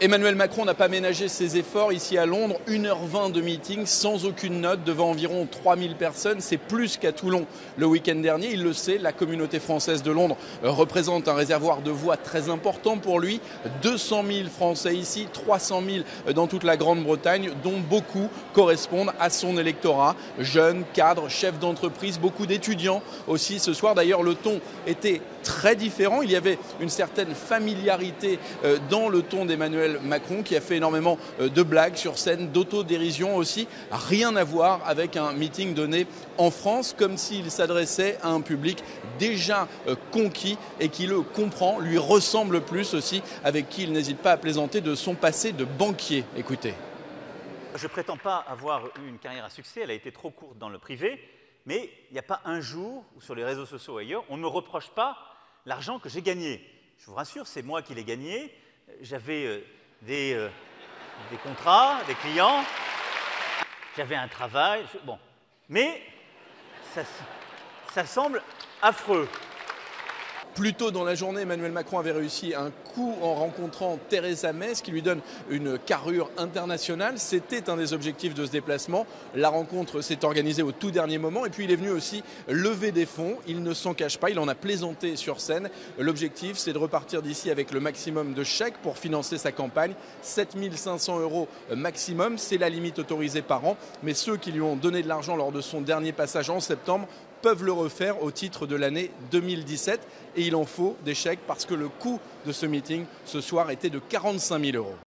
Emmanuel Macron n'a pas ménagé ses efforts ici à Londres. 1h20 de meeting sans aucune note devant environ 3000 personnes. C'est plus qu'à Toulon le week-end dernier. Il le sait, la communauté française de Londres représente un réservoir de voix très important pour lui. 200 000 Français ici, 300 000 dans toute la Grande-Bretagne, dont beaucoup correspondent à son électorat. Jeunes, cadres, chefs d'entreprise, beaucoup d'étudiants aussi ce soir. D'ailleurs, le ton était très différent. Il y avait une certaine familiarité dans le ton d'Emmanuel Macron qui a fait énormément de blagues sur scène, d'autodérision aussi. Rien à voir avec un meeting donné en France, comme s'il s'adressait à un public déjà conquis et qui le comprend, lui ressemble plus aussi, avec qui il n'hésite pas à plaisanter de son passé de banquier. Écoutez. Je ne prétends pas avoir eu une carrière à succès, elle a été trop courte dans le privé, mais il n'y a pas un jour où sur les réseaux sociaux ou ailleurs, on ne me reproche pas l'argent que j'ai gagné. Je vous rassure, c'est moi qui l'ai gagné. J'avais des contrats, des clients, j'avais un travail, bon. Mais ça semble affreux. Plus tôt dans la journée, Emmanuel Macron avait réussi un coup en rencontrant Theresa May, ce qui lui donne une carrure internationale. C'était un des objectifs de ce déplacement. La rencontre s'est organisée au tout dernier moment et puis il est venu aussi lever des fonds. Il ne s'en cache pas, il en a plaisanté sur scène. L'objectif, c'est de repartir d'ici avec le maximum de chèques pour financer sa campagne. 7 500 € maximum, c'est la limite autorisée par an. Mais ceux qui lui ont donné de l'argent lors de son dernier passage en septembre peuvent le refaire au titre de l'année 2017 et il en faut des chèques parce que le coût de ce meeting ce soir était de 45 000 €.